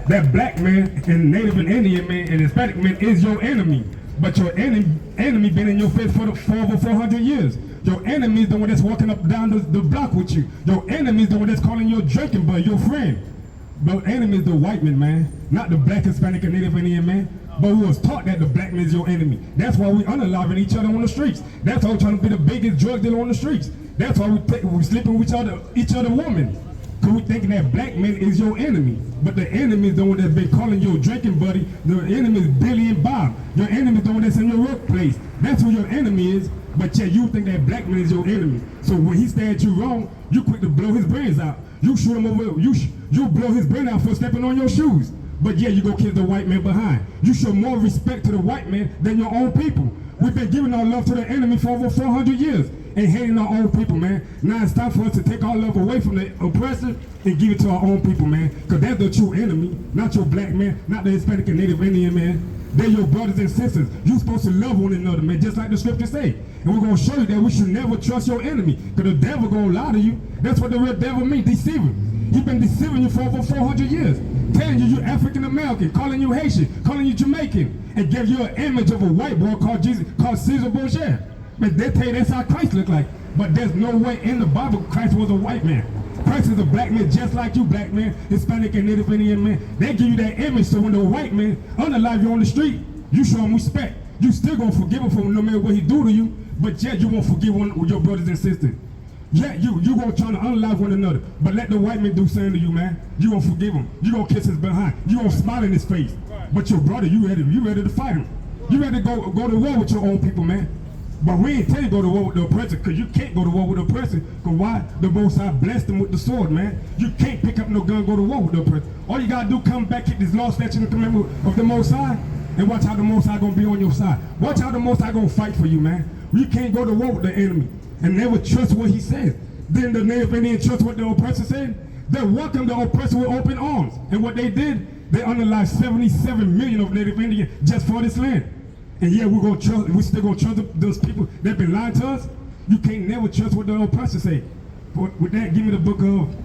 That black man and Native and Indian man and Hispanic man is your enemy. But your enemy been in your face for over 400 years. Your enemy is the one that's walking up down the block with you. Your enemy is the one that's calling your drinking buddy, your friend. But enemy is the white man, not the black, Hispanic, and Native Indian man. But we was taught that the black man is your enemy. That's why we unaliving each other on the streets. That's why we're trying to be the biggest drug dealer on the streets. That's why we sleeping with each other women. Because we thinking that black man is your enemy. But the enemy is the one that's been calling your drinking buddy. The enemy is Billy and Bob. Your enemy is the one that's in your workplace. That's who your enemy is. But yet you think that black man is your enemy. So when he stared you wrong, you quick to blow his brains out. You shoot him over, you blow his brain out for stepping on your shoes. But yeah, you go kill the white man behind. You show more respect to the white man than your own people. We've been giving our love to the enemy for over 400 years and hating our own people, man. Now it's time for us to take our love away from the oppressor and give it to our own people, man. Because they're the true enemy, not your black man, not the Hispanic and Native Indian man. They're your brothers and sisters. You're supposed to love one another, man, just like the scriptures say. And we're going to show you that we should never trust your enemy. Because the devil going to lie to you. That's what the real devil means, deceiving. He's been deceiving you for over 400 years. Telling you you're African American, calling you Haitian, calling you Jamaican, and give you an image of a white boy called Caesar Borgia. But they tell you that's how Christ looked like. But there's no way in the Bible Christ was a white man. Christ is a black man just like you, black man, Hispanic and Native Indian man. They give you that image so when the white man unalive you on the street, you show him respect. You still gonna forgive him for no matter what he do to you, but yet you won't forgive one of your brothers and sisters. Yeah, you gonna try to unalive one another, but let the white man do something to you, man. You gonna forgive him. You gonna kiss his behind. You gonna smile in his face. But your brother, you ready to fight him. You ready to go to war with your own people, man. But we ain't telling you to go to war with the oppressor, because you can't go to war with the oppressor, because why? The Most High blessed them with the sword, man. You can't pick up no gun and go to war with the oppressor. All you gotta do, come back, keep this law, statute, and commandment of the Most High, and watch how the Most High gonna be on your side. Watch how the Most High gonna fight for you, man. You can't go to war with the enemy and never trust what he says. Then the Native Indian trust what the oppressor said. They welcomed the oppressor with open arms. And what they did, they unalived 77 million of Native Indians just for this land. And yeah, we still gonna trust those people that been lying to us. You can't never trust what the oppressor say. But with that, give me the book of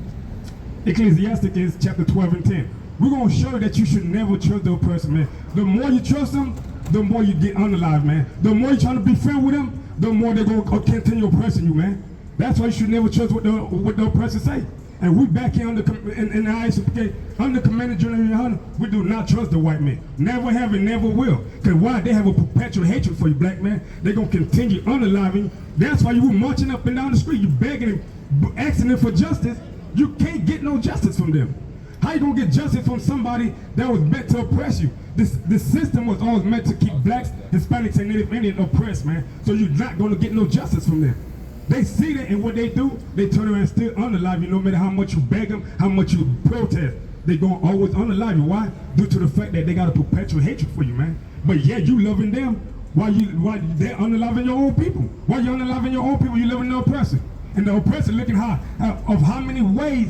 Ecclesiastes, chapter 12 and 10. We're gonna show you that you should never trust the oppressor, man. The more you trust them, the more you get unalive, man. The more you're trying to be friends with them, the more they're gonna continue oppressing you, man. That's why you should never trust what the oppressor say. And we back here in the ISFK, under Commander General Hunter, we do not trust the white man. Never have and never will. Because why? They have a perpetual hatred for you, black man. They're going to continue unaliving you. That's why you were marching up and down the street. You begging them, asking them for justice. You can't get no justice from them. How you going to get justice from somebody that was meant to oppress you? This system was always meant to keep blacks, Hispanics, and Native Indians oppressed, man. So you're not going to get no justice from them. They see that, and what they do, they turn around and still unalive you. No matter how much you beg them, how much you protest, they gonna always unalive you. Why? Due to the fact that they got a perpetual hatred for you, man. But yeah, you loving them while they're unaliving your own people. Why you unaliving your own people? You loving the oppressor, and the oppressor looking how many ways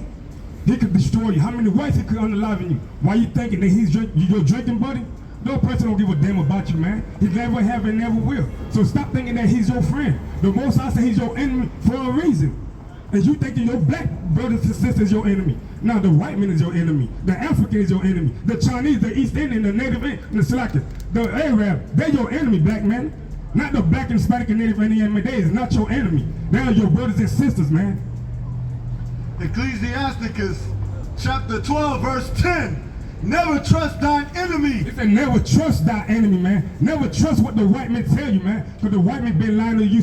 he could destroy you, how many ways he could unalive you. Why you thinking that he's your drinking buddy? No person don't give a damn about you, man. He never have and never will. So stop thinking that he's your friend. The Most High said he's your enemy for a reason. And you thinking your black brothers and sisters is your enemy. Now the white man is your enemy. The African is your enemy. The Chinese, the East Indian, the Native Indian, the Slacker, the Arab, they're your enemy, black man. Not the black and Hispanic and Native Indian, man. They is not your enemy. They are your brothers and sisters, man. Ecclesiasticus chapter 12, verse 10. Never trust thine enemy. They said never trust thy enemy, man. Never trust what the white men tell you, man. Because the white men been lying to you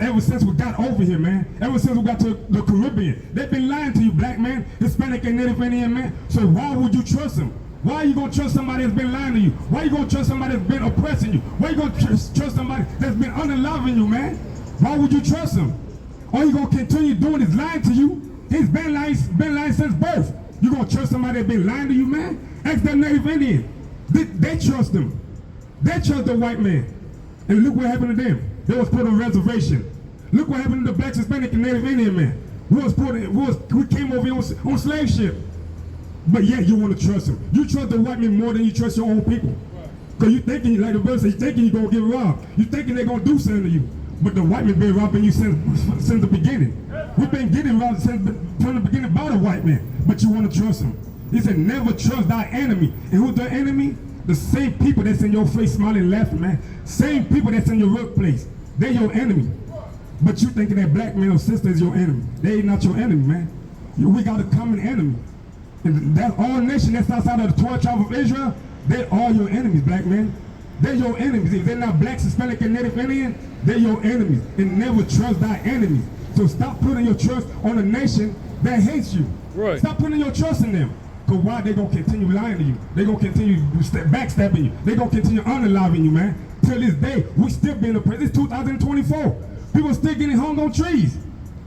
ever since we got over here, man. Ever since we got to the Caribbean. They've been lying to you, black man, Hispanic and Native Indian, man. So why would you trust them? Why are you going to trust somebody that's been lying to you? Why are you going to trust somebody that's been oppressing you? Why are you going to trust somebody that's been unaliving you, man? Why would you trust him? All you going to continue doing is lying to you. He's been lying since birth. You gonna trust somebody that been lying to you, man? Ask that Native Indian. They trust them. They trust the white man. And look what happened to them. They was put on reservation. Look what happened to the black, Hispanic, and Native Indian man. We came over here on slave ship. But yeah, you want to trust him. You trust the white man more than you trust your own people. Because you thinking, like the brother said, you thinking you're gonna get robbed. You thinking they're gonna do something to you. But the white man been robbing you since the beginning. We've been getting robbed from the beginning by the white man. But you want to trust him. He said, never trust thy enemy. And who's the enemy? The same people that's in your face smiling, laughing, man. Same people that's in your workplace. They're your enemy. But you thinking that black man or sister is your enemy. They ain't not your enemy, man. We got a common enemy. And that all nation that's outside of the 12 tribes of Israel, they're all your enemies, black man. They're your enemies. If they're not black, Hispanic, and Native Indian, they're your enemies. And never trust thy enemies. So stop putting your trust on a nation that hates you. Right. Stop putting your trust in them. Because why? They're going to continue lying to you. They're going to continue backstabbing you. They're going to continue unaliving you, man. Till this day, we still being oppressed. It's 2024. People still getting hung on trees.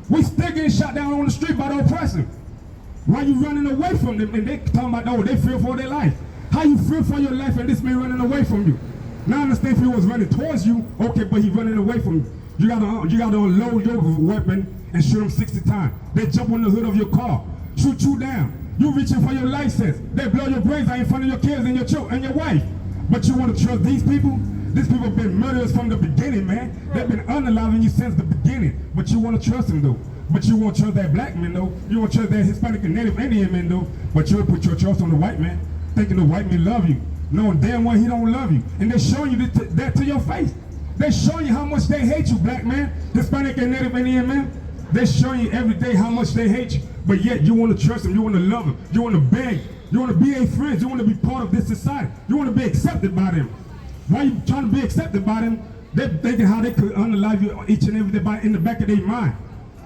We still getting shot down on the street by the oppressor. Why you running away from them? And they talking about, oh, they fear for their life. How you fear for your life and this man running away from you? Now I understand if he was running towards you, okay, but he running away from you. You gotta unload your weapon and shoot him 60 times. They jump on the hood of your car, shoot you down. You reaching for your license. They blow your brains out in front of your kids and your children and your wife. But you want to trust these people? These people have been murderers from the beginning, man. They've been unaliving you since the beginning. But you want to trust them, though. But you won't trust that black man, though. You won't trust that Hispanic and Native Indian man, though. But you'll put your trust on the white man, thinking the white man love you, knowing damn well he don't love you. And they're showing you that to your face. They're showing you how much they hate you, black man, Hispanic and Native Indian man. They're showing you every day how much they hate you. But yet you want to trust them, you want to love them, you want to beg, you want to be their friends, you want to be part of this society, you want to be accepted by them. Why are you trying to be accepted by them? They're thinking how they could unalive you each and every day in the back of their mind.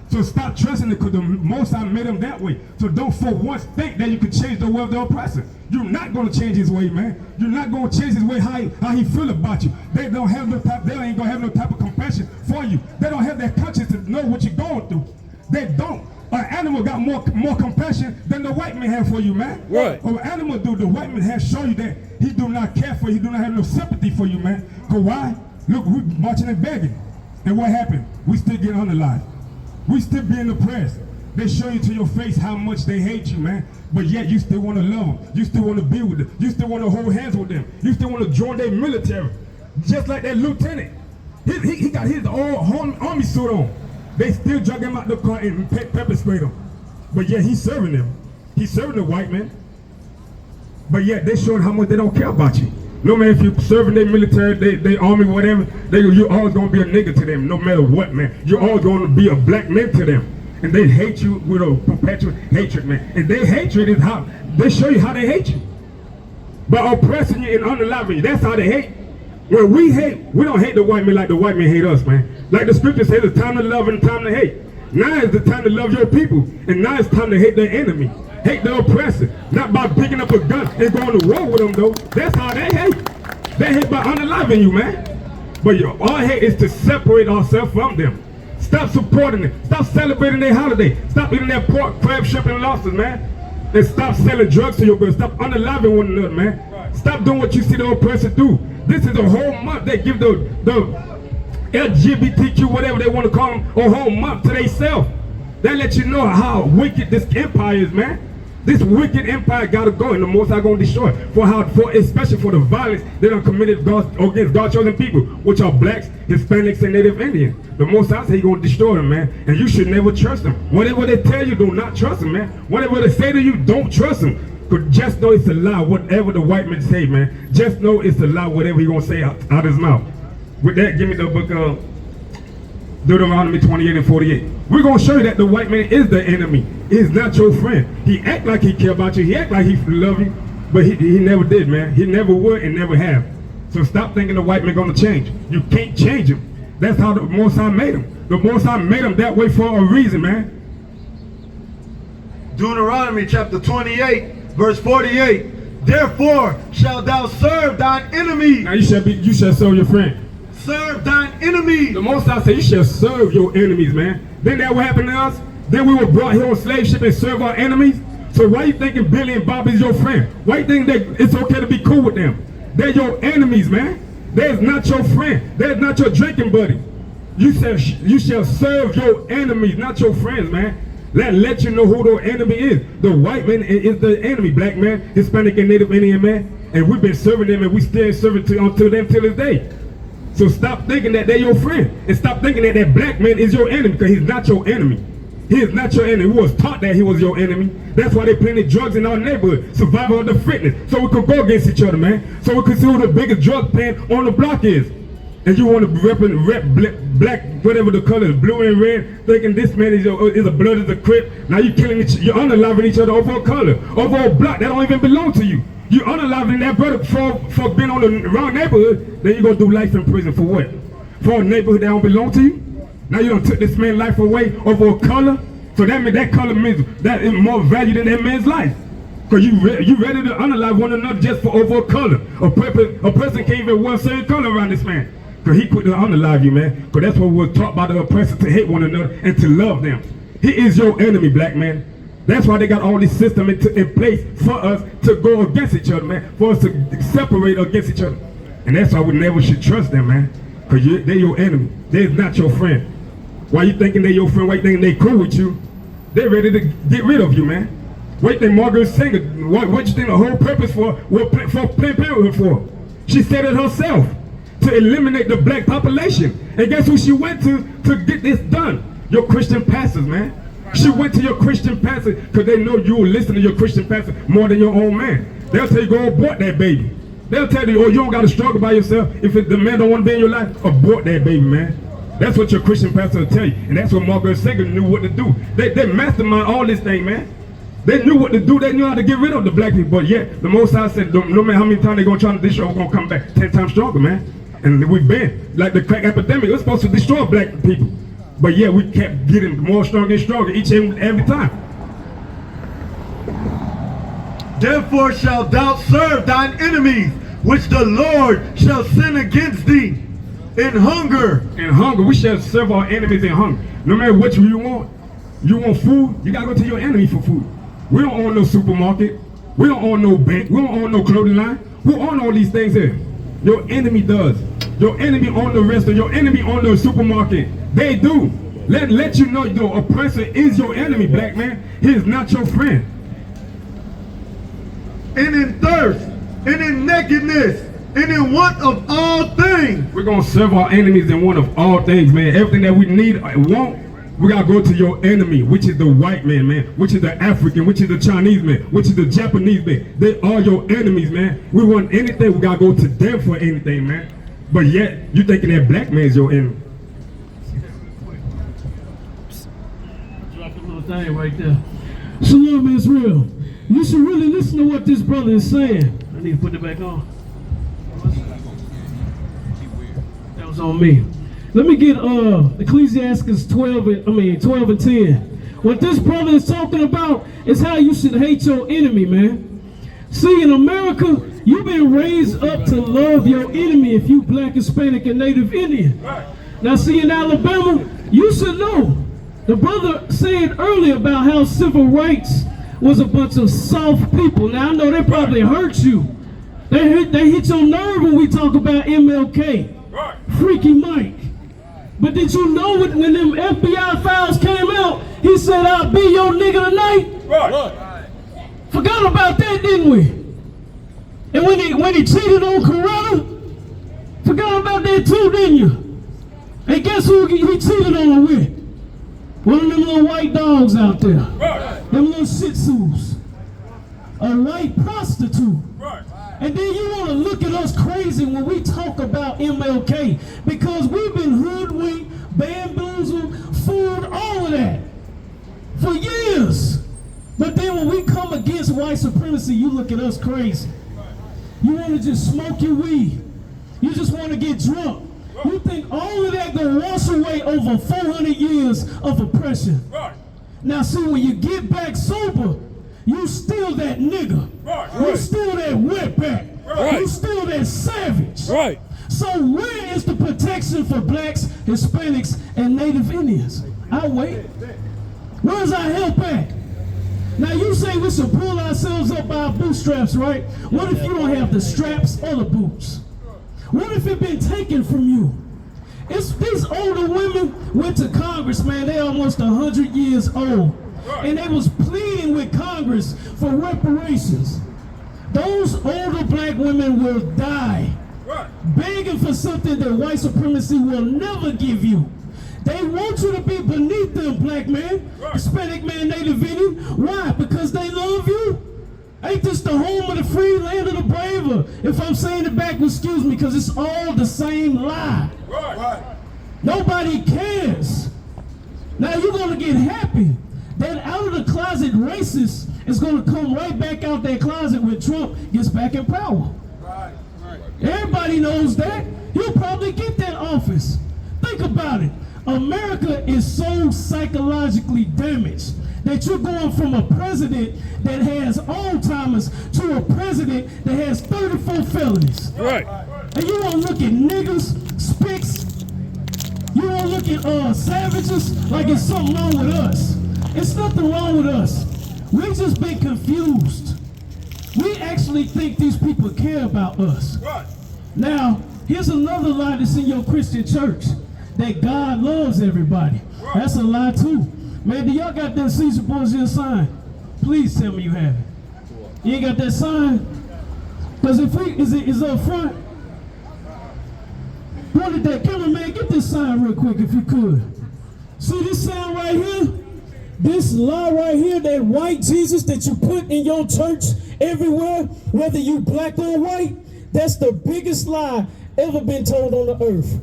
So stop trusting it, because the Most High made them that way. So don't for once think that you could change the way of the oppressor. You're not going to change his way, man. You're not going to change his way, how he feel about you. They don't have no type, they ain't going to have no type of compassion for you. They don't have that conscience to know what you're going through. They don't. An animal got more compassion than the white man have for you, man. Right. Or an animal do, the white man has shown you that he do not care for you, he do not have no sympathy for you, man. Because why? Look, we marching and begging. And what happened? We still get unalive. We still being oppressed. They show you to your face how much they hate you, man. But yet you still want to love them. You still want to be with them. You still want to hold hands with them. You still want to join their military. Just like that lieutenant. He got his own army suit on. They still drug him out the car and pepper sprayed him. But yet he's serving them. He's serving the white man. But yet they showing how much they don't care about you. No matter if you're serving their military, their army, whatever, you're always going to be a nigga to them, no matter what, man. You're always going to be a black man to them. And they hate you with a perpetual hatred, man. And their hatred is how, they show you how they hate you. By oppressing you and unaliving you, that's how they hate. When we hate, we don't hate the white man like the white man hate us, man. Like the scripture says, it's time to love and time to hate. Now is the time to love your people. And now it's time to hate their enemy. Hate the oppressor. Not by picking up a gun and going to war with them, though. That's how they hate. They hate by unaliving you, man. But our hate is to separate ourselves from them. Stop supporting them. Stop celebrating their holiday. Stop eating their pork, crab, shrimp, and lobsters, man. And stop selling drugs to your girls. Stop unaliving one another, man. Stop doing what you see the oppressor do. This is a whole month they give the LGBTQ, whatever they want to call them, a whole month to themselves. They let you know how wicked this empire is, man. This wicked empire gotta go, and the Most High gonna destroy it. Especially for the violence they done committed against God's chosen people, which are blacks, Hispanics, and Native Indians. The Most High say he gonna destroy them, man. And you should never trust them. Whatever they tell you, do not trust them, man. Whatever they say to you, don't trust them. But just know it's a lie, whatever the white man say, man. Just know it's a lie, whatever he gonna say out of his mouth. With that, give me the book of Deuteronomy 28 and 48. We're going to show you that the white man is the enemy. He's not your friend. He act like he care about you. He act like he love you. But he never did, man. He never would and never have. So stop thinking the white man going to change. You can't change him. That's how the Most High made him. The Most High made him that way for a reason, man. Deuteronomy chapter 28, verse 48. Therefore shalt thou serve thine enemy. Now you shall serve your friend. Serve thine enemy. The Most High said you shall serve your enemies, man. Then that what happened to us? Then we were brought here on slave ship and serve our enemies. So why you thinking Billy and Bob is your friend? Why you think that it's okay to be cool with them? They're your enemies, man. They're not your friend. They're not your drinking buddy. You shall serve your enemies, not your friends, man. Let you know who the enemy is. The white man is the enemy. Black man, Hispanic, and Native Indian man. And we've been serving them, and we still serving until them till this day. So stop thinking that they're your friend. And stop thinking that that black man is your enemy, because he's not your enemy. He is not your enemy. We was taught that he was your enemy. That's why they planted drugs in our neighborhood. Survival of the fittest. So we could go against each other, man. So we could see who the biggest drug pen on the block is. And you want to rep black, whatever the color is, blue and red, thinking this man is a blood is a crip. Now you killing you're unaliving each other over a color, over a block that don't even belong to you. You unaliving that brother for being on the wrong neighborhood. Then you gonna do life in prison for what? For a neighborhood that don't belong to you. Now you done took this man's life away over a color. So that means that color means that is more value than that man's life. Cause you ready to unalive one another just for over a color. A person can't even wear the same color around this man. Because he couldn't unalive you, man. Because that's what we were taught by the oppressor, to hate one another and to love them. He is your enemy, black man. That's why they got all this system in place for us to go against each other, man. For us to separate against each other. And that's why we never should trust them, man. Because they're your enemy. They're not your friend. Why you thinking they're your friend? Why you thinking they cool with you? They're ready to get rid of you, man. What you think Margaret Sanger, what you think the whole purpose for Planned Parenthood for? She said it herself. To eliminate the black population. And guess who she went to get this done? Your Christian pastors, man. She went to your Christian pastor because they know you will listen to your Christian pastor more than your own man. They'll tell you go abort that baby. They'll tell you, oh, you don't got to struggle by yourself. If the man don't want to be in your life, abort that baby, man. That's what your Christian pastor will tell you. And that's what Margaret Sanger knew what to do. They mastermind all this thing, man. They knew what to do. They knew how to get rid of the black people. But yet, the Most High said, no matter how many times they're going to try to destroy, we're going to come back 10 times stronger, man. And we've been, like the crack epidemic, it was supposed to destroy black people. But yeah, we kept getting more stronger and stronger each and every time. Therefore shalt thou serve thine enemies, which the Lord shall send against thee in hunger. In hunger, we shall serve our enemies in hunger. No matter what you want. You want food, you gotta go to your enemy for food. We don't own no supermarket. We don't own no bank. We don't own no clothing line. Who own all these things here? Your enemy does. Your enemy own the restaurant. Your enemy own the supermarket. They do. Let you know your oppressor is your enemy, black man. He is not your friend. And in thirst, and in nakedness, and in want of all things. We're gonna serve our enemies in want of all things, man. Everything that we need and want, we gotta go to your enemy, which is the white man, man, which is the African, which is the Chinese man, which is the Japanese man. They are your enemies, man. We want anything, we gotta go to them for anything, man. But yet, you thinking that black man is your enemy. Drop a little thing right there. Shalom, Israel. You should really listen to what this brother is saying. I need to put it back on. That was on me. Let me get Ecclesiastes 12 and 10. What this brother is talking about is how you should hate your enemy, man. See, in America, you've been raised up to love your enemy if you black, Hispanic, and Native Indian. Now, see, in Alabama, you should know. The brother said earlier about how civil rights was a bunch of soft people. Now, I know they probably hurt you. They hit your nerve when we talk about MLK, Freaky Mike. But did you know when them FBI files came out, he said, I'll be your nigga tonight? Right. Forgot about that, didn't we? And when he cheated on Coretta, forgot about that too, didn't you? And guess who he cheated on her with? One of them little white dogs out there. Right. Them little Shih Tzus. A white prostitute. Right. And then you want to look at us crazy when we talk about MLK, because we've been hoodwinked, bamboozled, fooled, all of that for years. But then when we come against white supremacy, you look at us crazy. You want to just smoke your weed. You just want to get drunk. You think all of that gonna wash away over 400 years of oppression. Now see, when you get back sober, you still that nigga. You still that wetback. You still that savage. So where is the protection for blacks, Hispanics, and Native Indians? I'll wait. Where's our help at? Now you say we should pull ourselves up by our bootstraps, right? What if you don't have the straps or the boots? What if it been taken from you? These older women went to Congress, man. They almost 100 years old. And they was pleading with Congress for reparations. Those older black women will die begging for something that white supremacy will never give you. They want you to be beneath them, black man, Hispanic man, Native Indian. Why? Because they love you. Ain't this the home of the free, land of the brave? If I'm saying it backwards, excuse me, because it's all the same lie. Nobody cares. Now you're going to get happy that out of the closet racist is going to come right back out that closet when Trump gets back in power. Everybody knows that. He'll probably get that office. Think about it. America is so psychologically damaged that you're going from a president that has Alzheimer's to a president that has 34 felonies. Right. And you won't look at niggas, spicks, you won't look at savages like it's something wrong with us. It's nothing wrong with us. We've just been confused. We actually think these people care about us. Now, here's another lie that's in your Christian church, that God loves everybody. That's a lie too. Man, do y'all got that Caesar Borgia sign? Please tell me you have it. You ain't got that sign? Because if we, is it up front? Point at that cameraman, get this sign real quick if you could. See this sign right here? This lie right here, that white Jesus that you put in your church everywhere, whether you black or white, that's the biggest lie ever been told on the earth.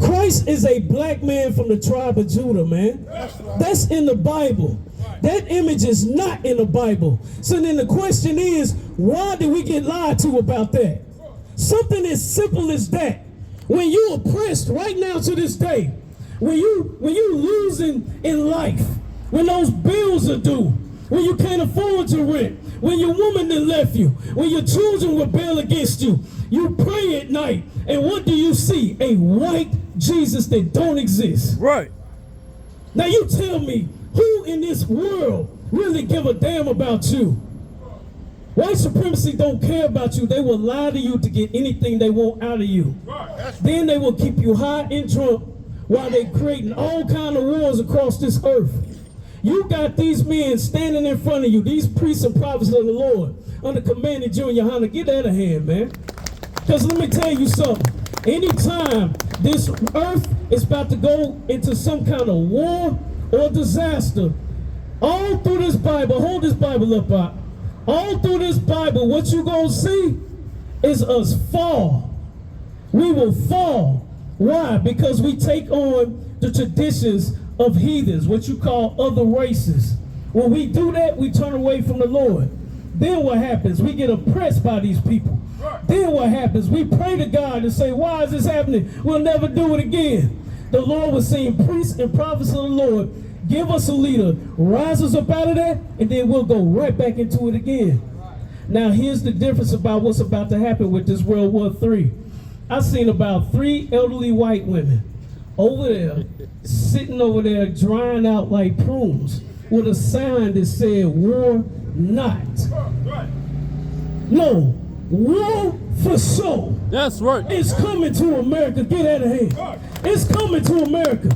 Christ is a black man from the tribe of Judah, man. That's in the Bible. That image is not in the Bible. So then the question is, why did we get lied to about that? Something as simple as that. When you oppressed right now to this day, when you losing in life, when those bills are due, when you can't afford to rent, when your woman done left you, when your children rebel against you, you pray at night, and what do you see? A white Jesus that don't exist. Right. Now you tell me, who in this world really give a damn about you? White supremacy don't care about you. They will lie to you to get anything they want out of you. Then they will keep you high and drunk while they're creating all kind of wars across this earth. You got these men standing in front of you, these priests and prophets of the Lord, under command of Junior Hunter. Get that a hand, man. Because let me tell you something. Anytime this earth is about to go into some kind of war or disaster, all through this Bible, hold this Bible up, Bob. All through this Bible, what you gonna see is us fall. We will fall. Why? Because we take on the traditions of heathens, what you call other races. When we do that, we turn away from the Lord. Then what happens? We get oppressed by these people. Then what happens? We pray to God and say, why is this happening? We'll never do it again. The Lord was saying, priests and prophets of the Lord, give us a leader, rise us up out of that, and then we'll go right back into it again. Now here's the difference about what's about to happen with this World War III. I've seen about 3 elderly white women over there, sitting over there drying out like prunes with a sign that said, war not. No, war for sure. That's right. It's coming to America. Get out of here. It's coming to America.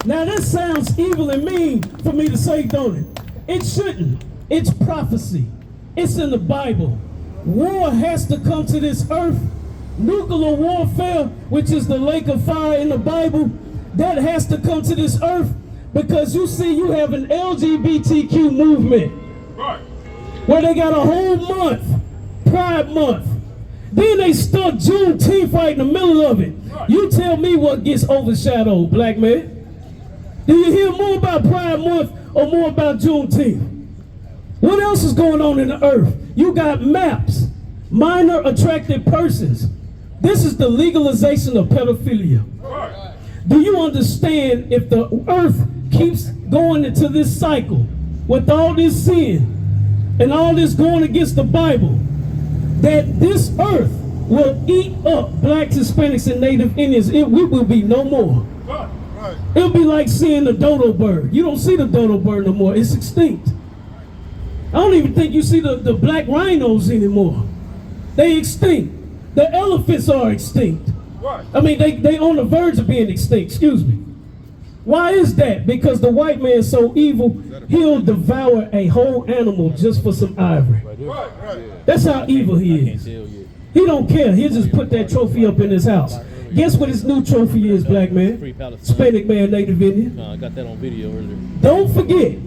Now that sounds evil and mean for me to say, don't it? It shouldn't. It's prophecy. It's in the Bible. War has to come to this earth. Nuclear warfare, which is the lake of fire in the Bible, that has to come to this earth because you see you have an LGBTQ movement where they got a whole month, Pride Month. Then they stuck Juneteenth right in the middle of it. You tell me what gets overshadowed, black man. Do you hear more about Pride Month or more about Juneteenth? What else is going on in the earth? You got MAPS, minor attracted persons. This is the legalization of pedophilia. Do you understand if the earth keeps going into this cycle with all this sin and all this going against the Bible, that this earth will eat up blacks, Hispanics, and Native Indians? We will be no more. It'll be like seeing the dodo bird. You don't see the dodo bird no more. It's extinct. I don't even think you see the black rhinos anymore. They extinct. The elephants are extinct. I mean, they on the verge of being extinct, excuse me. Why is that? Because the white man's so evil, he'll devour a whole animal just for some ivory. That's how evil he is. He don't care. He'll just put that trophy up in his house. Guess what his new trophy is, black man? Free Palestine. Hispanic man, Native Indian. I got that on video earlier. Don't forget,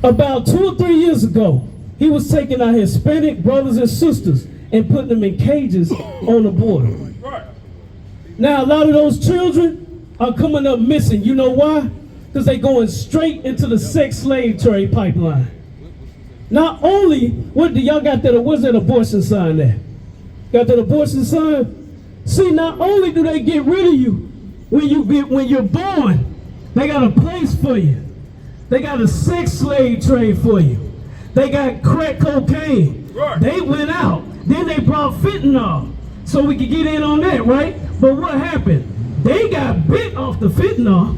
about 2 or 3 years ago, he was taking our Hispanic brothers and sisters and putting them in cages on the border. Now, a lot of those children are coming up missing. You know why? Because they going straight into the sex slave trade pipeline. Not only, what do y'all got that, where's that abortion sign there? Got that abortion sign? See, not only do they get rid of you when you're born, they got a place for you. They got a sex slave trade for you. They got crack cocaine. They went out. Then they brought fentanyl. So we could get in on that, right? But what happened? They got bit off the fentanyl.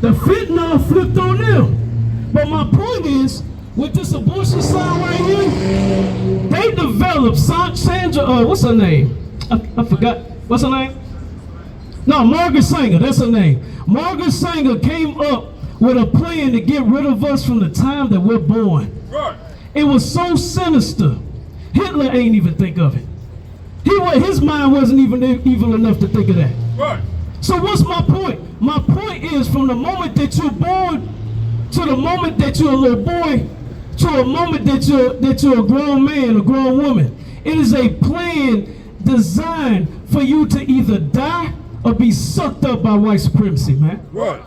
The fentanyl flipped on them. But my point is, with this abortion sign right here, they developed Sandra, what's her name? I forgot. What's her name? No, Margaret Sanger, that's her name. Margaret Sanger came up with a plan to get rid of us from the time that we're born. It was so sinister. Hitler ain't even think of it. His mind wasn't even evil enough to think of that. So what's my point? My point is, from the moment that you're born to the moment that you're a little boy to a moment that you're a grown man, a grown woman, it is a plan designed for you to either die or be sucked up by white supremacy, man.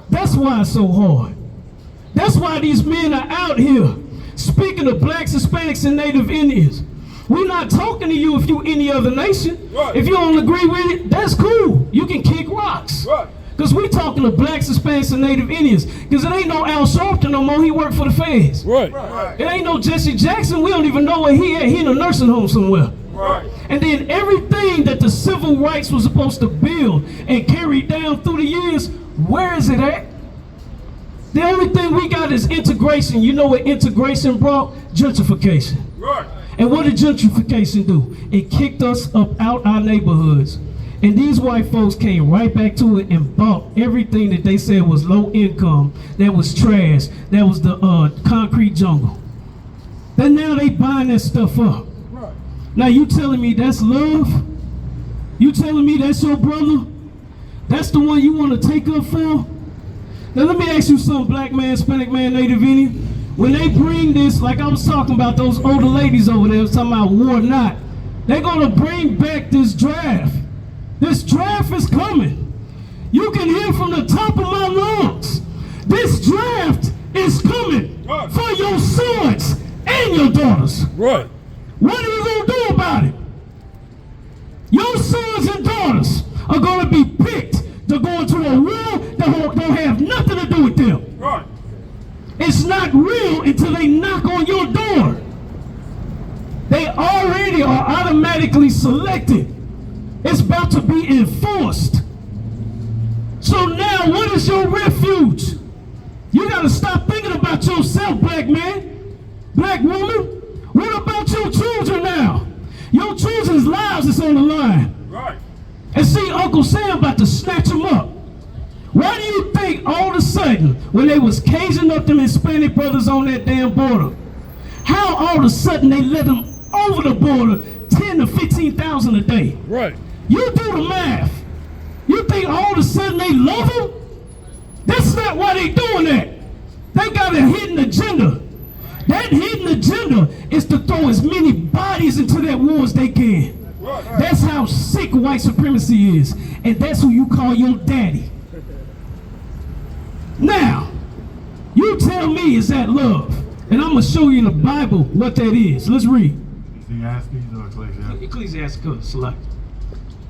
That's why it's so hard. That's why these men are out here speaking of blacks, Hispanics, and Native Indians. We're not talking to you if you any other nation. If you don't agree with it, that's cool. You can kick rocks. Because we talking to blacks, Hispanics, and Native Indians. Because it ain't no Al Sharpton no more. He worked for the feds. It ain't no Jesse Jackson. We don't even know where he at. He in a nursing home somewhere. And then everything that the civil rights was supposed to build and carry down through the years, where is it at? The only thing we got is integration. You know what integration brought? Gentrification. And what did gentrification do? It kicked us up out our neighborhoods. And these white folks came right back to it and bought everything that they said was low income, that was trash, that was the concrete jungle. Then now they buying that stuff up. Now you telling me that's love? You telling me that's your brother? That's the one you want to take up for? Now let me ask you something, black man, Hispanic man, Native Indian. When they bring this, like I was talking about those older ladies over there, talking about war not, they're gonna bring back this draft. This draft is coming. You can hear from the top of my lungs. This draft is coming for your sons and your daughters. What are you gonna do about it? Your sons and daughters are gonna be picked to go into a war that don't have nothing to do with them. It's not real until they knock on your door. They already are automatically selected. It's about to be enforced. So now what is your refuge? You gotta stop thinking about yourself, black man, black woman. What about your children now? Your children's lives is on the line. And see, Uncle Sam about to snatch them up. Why do you think all of a sudden, when they was caging up them Hispanic brothers on that damn border, how all of a sudden they let them over the border 10 to 15,000 a day? You do the math. You think all of a sudden they love them? That's not why they doing that. They got a hidden agenda. That hidden agenda is to throw as many bodies into that war as they can. That's how sick white supremacy is. And that's who you call your daddy. Now, you tell me, is that love? And I'm going to show you in the Bible what that is. Let's read. Ecclesiastes or Ecclesiastes? Ecclesiasticus, select.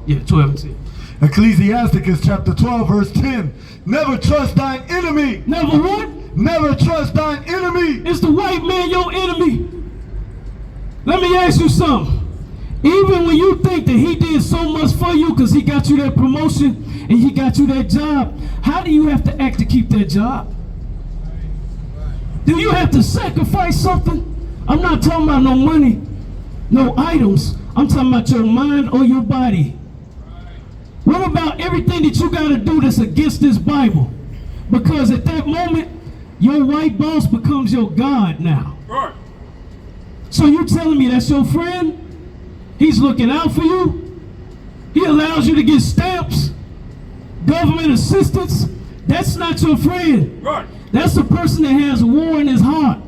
Yeah, 12 and 10. Ecclesiasticus chapter 12 verse 10. Never trust thine enemy. Never what? Never trust thine enemy. Is the white man your enemy? Let me ask you something. Even when you think that he did so much for you because he got you that promotion and he got you that job, how do you have to act to keep that job? Do you have to sacrifice something? I'm not talking about no money, no items. I'm talking about your mind or your body. What about everything that you got to do that's against this Bible? Because at that moment, your white boss becomes your God now. So you telling me that's your friend? He's looking out for you? He allows you to get stamps, government assistance. That's not your friend. Right. That's a person that has war in his heart.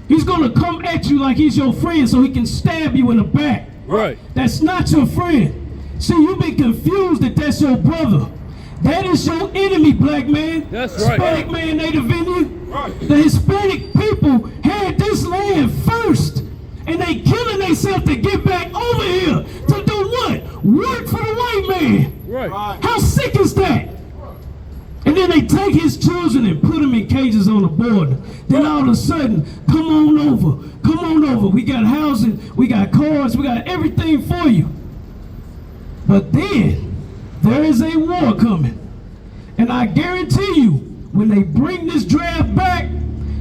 He's going to come at you like he's your friend so he can stab you in the back. Right. That's not your friend. See, you've been confused that that's your brother. That is your enemy, black man. That's right. Hispanic man, Native Indian. Right. The Hispanic people had this land first. And they killing themselves to get back over here. To do what? Work for the white man. Right. How sick is that? And then they take his children and put them in cages on the border. Then all of a sudden, come on over. Come on over. We got housing, we got cars, we got everything for you. But then, there is a war coming. And I guarantee you, when they bring this draft back,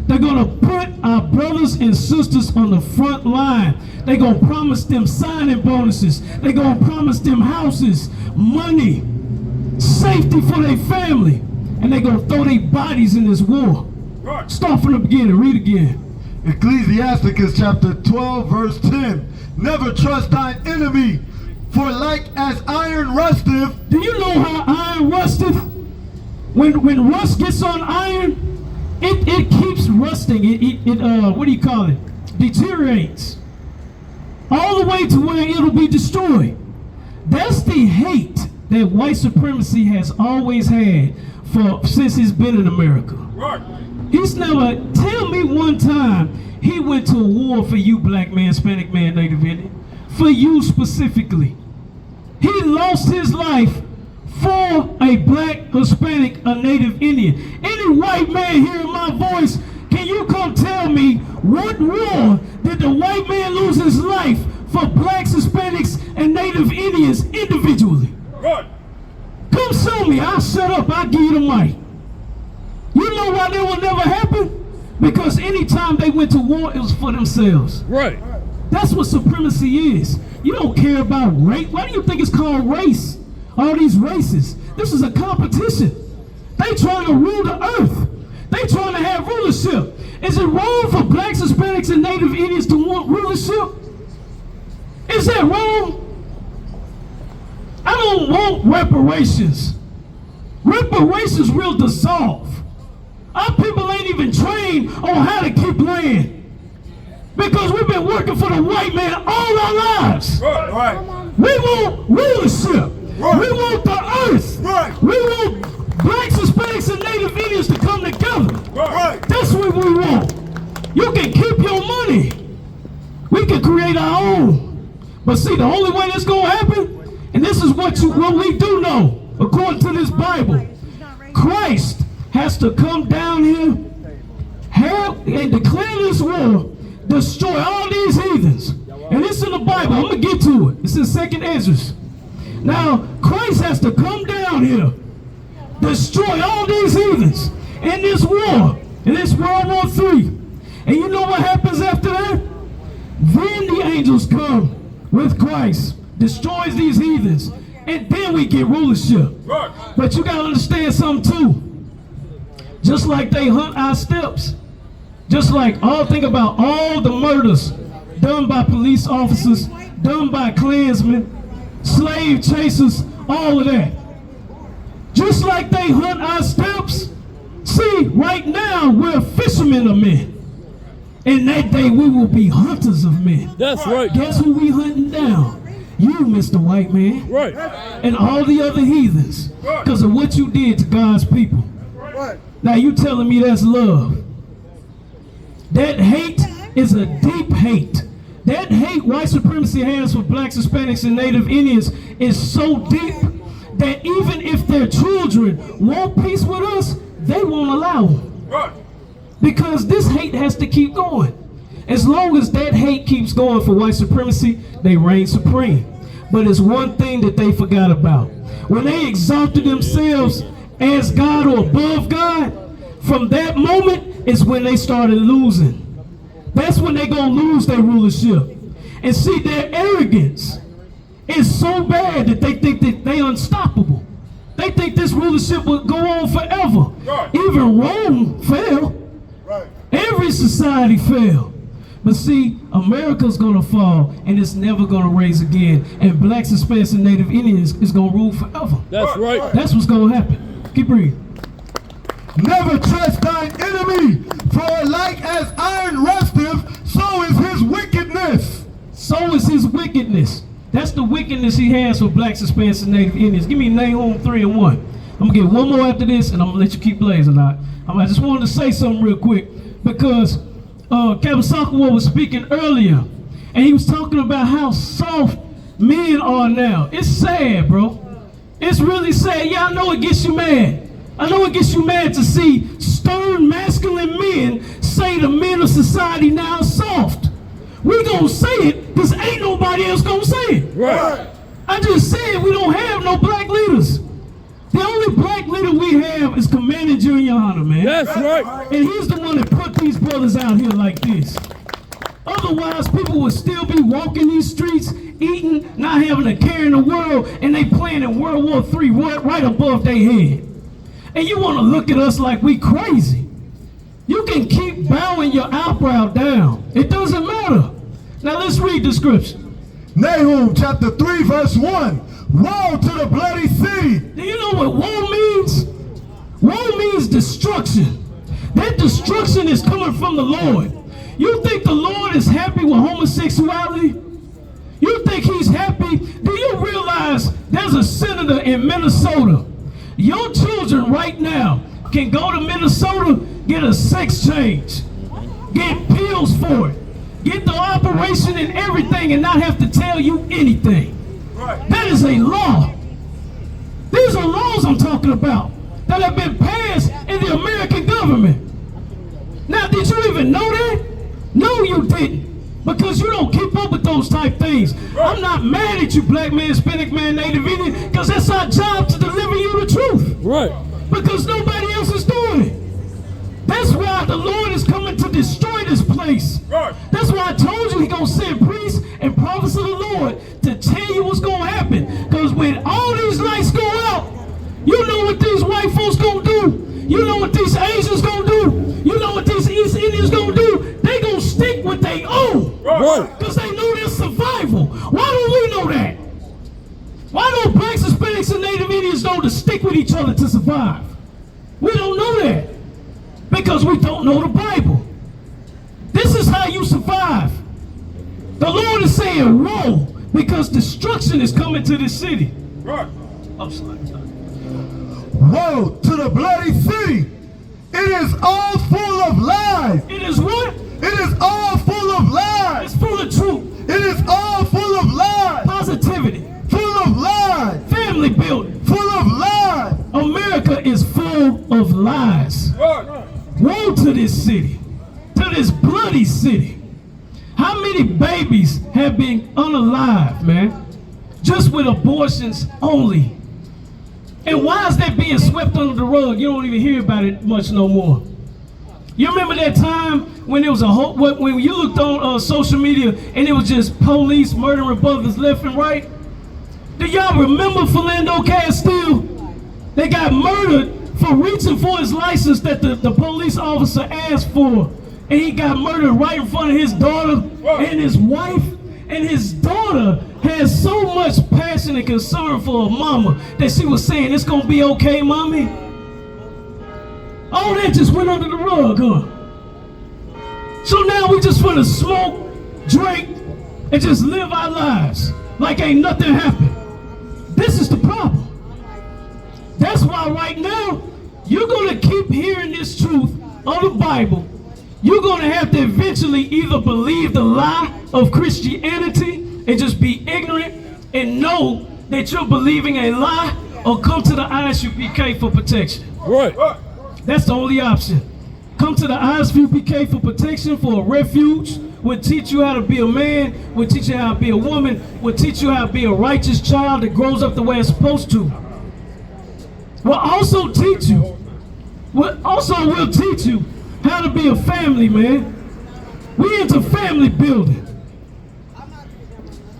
they're going to put our brothers and sisters on the front line. They're going to promise them signing bonuses. They're going to promise them houses, money, safety for their family. And they're going to throw their bodies in this war. Right. Start from the beginning. Read again. Ecclesiasticus chapter 12 verse 10. Never trust thine enemy, for like as iron rusteth. Do you know how iron rusteth? When rust gets on iron, it keeps rusting. What do you call it? Deteriorates. All the way to where it'll be destroyed. That's the hate that white supremacy has always had since he's been in America. Right. He's never, tell me one time he went to a war for you, black man, Hispanic man, Native Indian. For you specifically. He lost his life for a black, Hispanic, a Native Indian. Any white man hearing my voice, can you come tell me what war did the white man lose his life for blacks, Hispanics, and Native Indians individually? Right. Come show me. I'll shut up. I'll give you the mic. You know why that will never happen? Because anytime they went to war, it was for themselves. Right. That's what supremacy is. You don't care about race. Why do you think it's called race? All these races. This is a competition. They trying to rule the earth. They trying to have rulership. Is it wrong for blacks, Hispanics, and Native Indians to want rulership? Is that wrong? I don't want reparations. Reparations will dissolve. Our people ain't even trained on how to keep land. Because we've been working for the white man all our lives. Right. Right. We want rulership. Right. We want the earth. Right. We want blacks, Hispanics, and Native Indians to come together. Right. That's what we want. You can keep your money. We can create our own. But see, the only way that's going to happen, and this is what we do know, according to this Bible, Christ has to come down here and declare this war, destroy all these heathens. And it's in the Bible. I'm going to get to it. It's in 2nd Ezra. Now, Christ has to come down here, destroy all these heathens in this war, in this World War III. And you know what happens after that? Then the angels come with Christ, destroys these heathens, and then we get rulership. Right. But you got to understand something too. Just like they hunt our steps, just like think about all the murders done by police officers, done by Klansmen, slave chasers, all of that. Just like they hunt our steps, see, right now we're fishermen of men. In that day we will be hunters of men. That's right. Guess who we hunting down? You, Mr. White Man. Right. And all the other heathens. Because of what you did to God's people. Right. Now you telling me that's love. That hate is a deep hate. That hate white supremacy has for blacks, Hispanics, and Native Indians is so deep that even if their children want peace with us, they won't allow them. Right. Because this hate has to keep going. As long as that hate keeps going for white supremacy, they reign supreme. But it's one thing that they forgot about. When they exalted themselves as God or above God, from that moment is when they started losing. That's when they're going to lose their rulership. And see, their arrogance is so bad that they think that they're unstoppable. They think this rulership will go on forever. Right. Even Rome fell. Right. Every society fell. But see, America's gonna fall, and it's never gonna raise again. And blacks, Hispanics, and Native Indians is gonna rule forever. That's right. That's what's gonna happen. Keep reading. Never trust thine enemy, for like as iron rusteth, so is his wickedness. So is his wickedness. That's the wickedness he has for blacks, Hispanics, and Native Indians. Give me Nahum 3:1. I'm gonna get one more after this, and I'm gonna let you keep blazing out. I just wanted to say something real quick because Captain Sakawa was speaking earlier, and he was talking about how soft men are now. It's sad, bro. It's really sad. Yeah, I know it gets you mad. I know it gets you mad to see stern, masculine men say the men of society now soft. We gonna say it because ain't nobody else gonna say it. Right. I just said we don't have no black leaders. The only black leader we have is Commander Junior Hunter, man. That's right. And he's the one that put these brothers out here like this. Otherwise, people would still be walking these streets, eating, not having a care in the world, and they playing in World War III right above their head. And you want to look at us like we crazy. You can keep bowing your eyebrow down. It doesn't matter. Now let's read the scripture. Nahum chapter 3 verse 1. Woe to the bloody city. Do you know what woe means? Woe means destruction. That destruction is coming from the Lord. You think the Lord is happy with homosexuality? You think he's happy? Do you realize there's a senator in Minnesota? Your children right now can go to Minnesota, get a sex change, get pills for it, get the operation and everything and not have to tell you anything. That is a law. These are laws I'm talking about that have been passed in the American government. Now, did you even know that? No, you didn't. Because you don't keep up with those type things. I'm not mad at you, black man, Hispanic man, Native Indian, because that's our job to deliver you the truth. Right. Because nobody else is doing it. That's why the Lord is coming to destroy this place. Right. That's why I told you He's going to send priests and prophets of the Lord to tell you what's going to happen. Because when all these lights go out, you know what these white folks going to do. You know what these Asians going to do. You know what these East Indians going to do. They going to stick with their own. Right. Because they know their survival. Why don't we know that? Why don't blacks, Hispanics, and Native Indians know to stick with each other to survive? We don't know that. Because we don't know the Bible. This is how you survive. The Lord is saying, woe, because destruction is coming to this city. Right. I'm sorry. Woe to the bloody city. It is all full of lies. It is what? It is all full of lies. It's full of truth. It is all full of lies. Positivity. Full of lies. Family building. Full of lies. America is full of lies. Right. Woe to this city. To this bloody city. How many babies have been unalive, man? Just with abortions only. And why is that being swept under the rug? You don't even hear about it much no more. You remember that time when there was a whole, when you looked on social media and it was just police murdering brothers left and right? Do y'all remember Philando Castile? They got murdered for reaching for his license that the police officer asked for. And he got murdered right in front of his daughter and his wife. And his daughter has so much passion and concern for her mama that she was saying, it's gonna be okay, mommy. All that just went under the rug, huh? So now we just wanna smoke, drink, and just live our lives like ain't nothing happened. This is the problem. That's why right now, you're gonna keep hearing this truth of the Bible. You're going to have to eventually either believe the lie of Christianity and just be ignorant and know that you're believing a lie, or come to the ISUPK for protection. Right. That's the only option. Come to the ISUPK for protection, for a refuge. We'll teach you how to be a man. We'll teach you how to be a woman. We'll teach you how to be a righteous child that grows up the way it's supposed to. We'll also teach you. We'll teach you how to be a family, man. We into family building.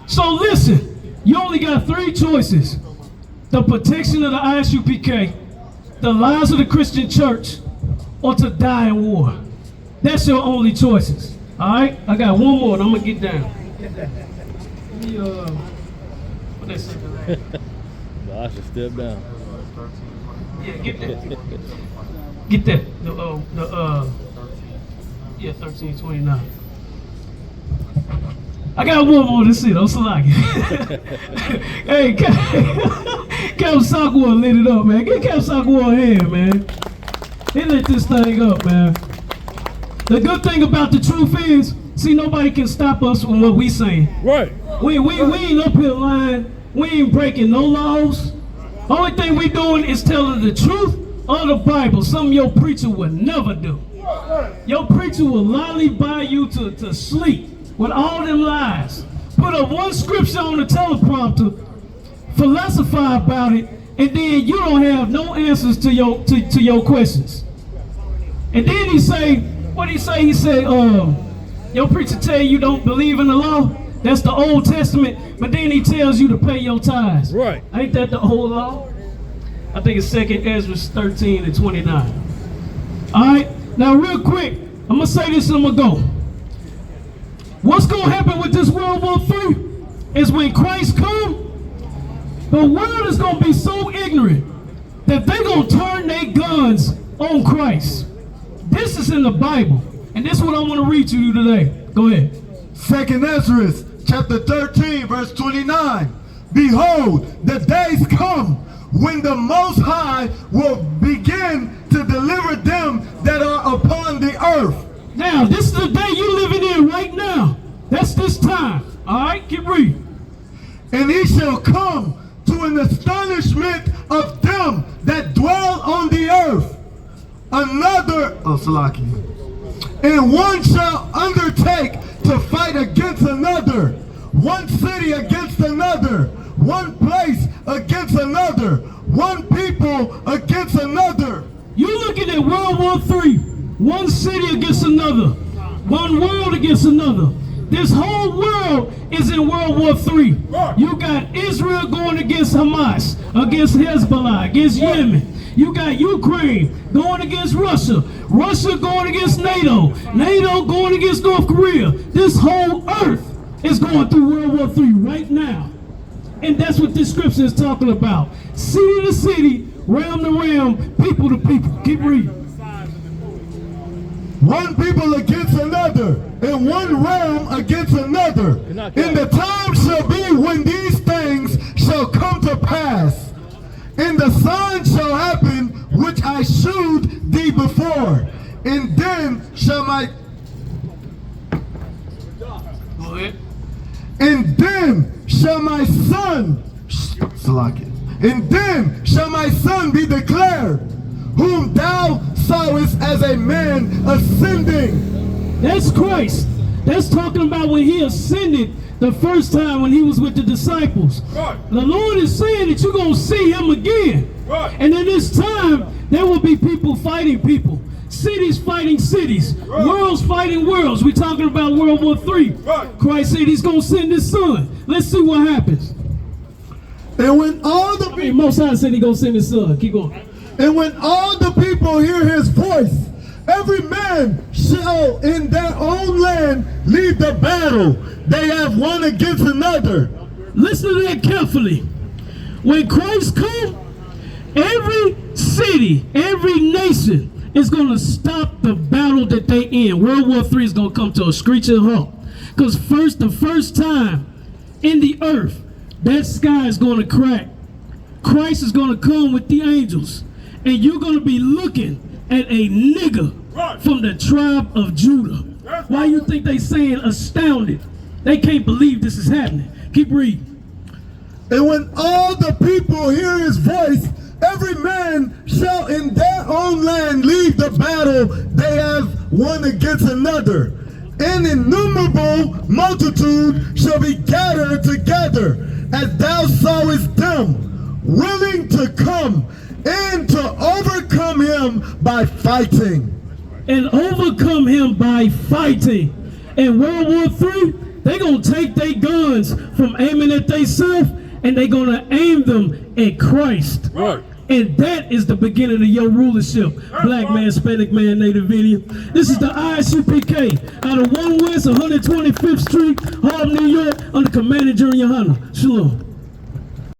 So listen, you only got 3 choices. The protection of the ISUPK, the lives of the Christian church, or to die in war. That's your only choices. All right, I got one more and I'm gonna get down. Let me, what that say? Well, I should step down. Yeah, get that. Get that. Yeah, 1329. I got one more to see though, Salaki. Hey, Cap Sakwa lit it up, man. Get Cap Sakwa a hand, man. He lit this thing up, man. The good thing about the truth is, see, nobody can stop us from what we saying. Right. We ain't up here lying. We ain't breaking no laws. Only thing we doing is telling the truth of the Bible. Something your preacher would never do. Your preacher will lullaby you to sleep with all them lies. Put up one scripture on the teleprompter, philosophize about it, and then you don't have no answers to your questions. And then he say, what he say? He said, your preacher tell you don't believe in the law. That's the Old Testament. But then he tells you to pay your tithes. Right. Ain't that the whole law? I think it's 2nd Ezra 13 and 29. All right. Now, real quick, I'm gonna say this and I'm gonna go. What's gonna happen with this World War III is when Christ comes, the world is gonna be so ignorant that they're gonna turn their guns on Christ. This is in the Bible, and this is what I want to read to you today. Go ahead. 2nd Ezra, chapter 13, verse 29. Behold, the days come when the Most High will begin to deliver them that are upon the earth. Now, this is the day you living in right now. That's this time. All right, keep reading. And he shall come to an astonishment of them that dwell on the earth. Another, and one shall undertake to fight against another, one city against another, one place against another, one people against another. You're looking at World War III, one city against another, one world against another. This whole world is in World War III. You got Israel going against Hamas, against Hezbollah, against Yemen. You got Ukraine going against Russia, Russia going against NATO, NATO going against North Korea. This whole earth is going through World War III right now. And that's what this scripture is talking about. City to city, realm to realm, people to people. Keep reading. One people against another, and one realm against another. And the time shall be when these things shall come to pass. And the sign shall happen which I shewed thee before. And then shall my Go ahead. And then shall my son, and then shall my son be declared, whom thou sawest as a man ascending. That's Christ. That's talking about when he ascended the first time when he was with the disciples. Right. The Lord is saying that you're going to see him again. Right. And in this time, there will be people fighting people. Cities fighting cities. Right. Worlds fighting worlds. We're talking about World War III. Right. Christ said he's going to send his son. Let's see what happens. And when all the Hey, Most High said he's going to send his son. Keep going. And when all the people hear his voice, every man shall in their own land lead the battle they have one against another. Listen to that carefully. When Christ comes, every city, every nation is going to stop the battle that they in. World War III is going to come to a screeching halt. Because the first time in the earth, that sky is going to crack. Christ is going to come with the angels. And you're going to be looking at a nigger from the tribe of Judah. Why you think they saying astounded? They can't believe this is happening. Keep reading. And when all the people hear his voice, every man shall in their own land leave the battle they have one against another. An innumerable multitude shall be gathered together, as thou sawest them, willing to come and to overcome him by fighting. And overcome him by fighting. In World War III, they're going to take their guns from aiming at themselves and they're going to aim them at Christ. Right. And that is the beginning of your rulership. Black man, Hispanic man, Native Indian. This is the ISUPK out of 1 West 125th Street, Harlem, New York, under Commander Junior Hunter. Shalom.